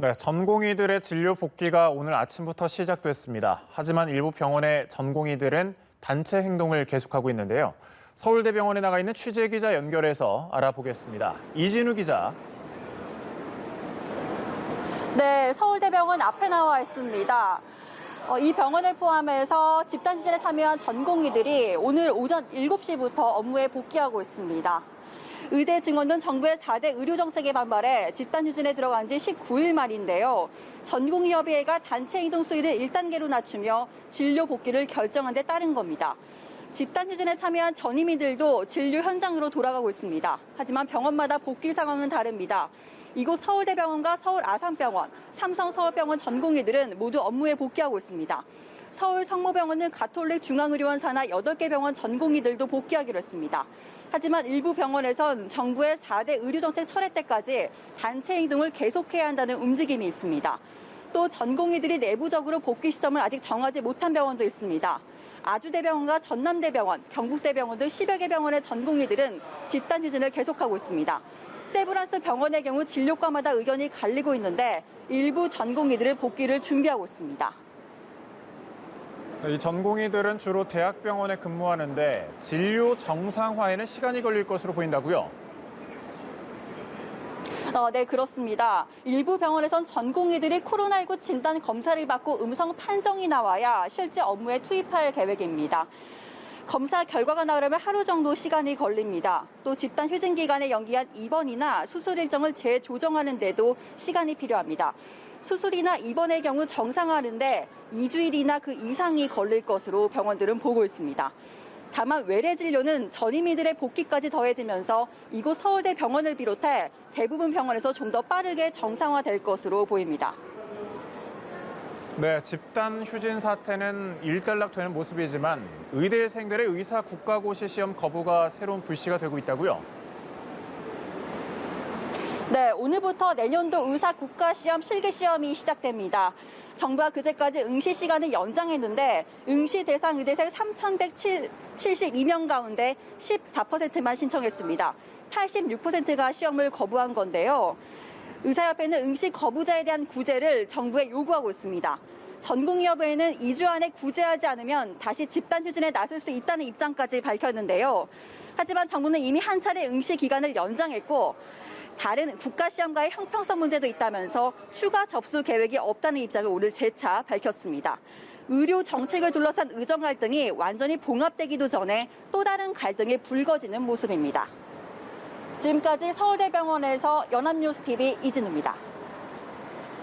네, 전공의들의 진료 복귀가 오늘 아침부터 시작됐습니다. 하지만 일부 병원의 전공의들은 단체 행동을 계속하고 있는데요. 서울대병원에 나가 있는 취재기자 연결해서 알아보겠습니다. 이진우 기자. 네, 서울대병원 앞에 나와 있습니다. 이 병원을 포함해서 집단휴진에 참여한 전공의들이 오늘 오전 7시부터 업무에 복귀하고 있습니다. 의대 증원은 정부의 4대 의료정책에 반발해 집단휴진에 들어간 지 19일 만인데요. 전공의협의회가 단체 행동 수위를 1단계로 낮추며 진료 복귀를 결정한 데 따른 겁니다. 집단휴진에 참여한 전임의들도 진료 현장으로 돌아가고 있습니다. 하지만 병원마다 복귀 상황은 다릅니다. 이곳 서울대병원과 서울아산병원, 삼성서울병원 전공의들은 모두 업무에 복귀하고 있습니다. 서울성모병원은 가톨릭 중앙의료원 산하 8개 병원 전공의들도 복귀하기로 했습니다. 하지만 일부 병원에선 정부의 4대 의료정책 철회 때까지 단체 행동을 계속해야 한다는 움직임이 있습니다. 또 전공의들이 내부적으로 복귀 시점을 아직 정하지 못한 병원도 있습니다. 아주대병원과 전남대병원, 경북대병원 등 10여 개 병원의 전공의들은 집단휴진을 계속하고 있습니다. 세브란스 병원의 경우 진료과마다 의견이 갈리고 있는데 일부 전공의들은 복귀를 준비하고 있습니다. 이 전공의들은 주로 대학병원에 근무하는데 진료 정상화에는 시간이 걸릴 것으로 보인다고요? 네, 그렇습니다. 일부 병원에선 전공의들이 코로나19 진단 검사를 받고 음성 판정이 나와야 실제 업무에 투입할 계획입니다. 검사 결과가 나오려면 하루 정도 시간이 걸립니다. 또 집단 휴진 기간에 연기한 입원이나 수술 일정을 재조정하는 데도 시간이 필요합니다. 수술이나 입원의 경우 정상화하는데 2주일이나 그 이상이 걸릴 것으로 병원들은 보고 있습니다. 다만 외래 진료는 전임의들의 복귀까지 더해지면서 이곳 서울대 병원을 비롯해 대부분 병원에서 좀 더 빠르게 정상화될 것으로 보입니다. 네, 집단 휴진 사태는 일단락되는 모습이지만 의대생들의 의사 국가고시 시험 거부가 새로운 불씨가 되고 있다고요? 네, 오늘부터 내년도 의사 국가시험 실기시험이 시작됩니다. 정부가 그제까지 응시 시간을 연장했는데 응시 대상 의대생 3,172명 가운데 14%만 신청했습니다. 86%가 시험을 거부한 건데요. 의사협회는 응시 거부자에 대한 구제를 정부에 요구하고 있습니다. 전공의협회는 2주 안에 구제하지 않으면 다시 집단휴진에 나설 수 있다는 입장까지 밝혔는데요. 하지만 정부는 이미 한 차례 응시 기간을 연장했고 다른 국가시험과의 형평성 문제도 있다면서 추가 접수 계획이 없다는 입장을 오늘 재차 밝혔습니다. 의료 정책을 둘러싼 의정 갈등이 완전히 봉합되기도 전에 또 다른 갈등이 불거지는 모습입니다. 지금까지 서울대병원에서 연합뉴스TV 이진우입니다.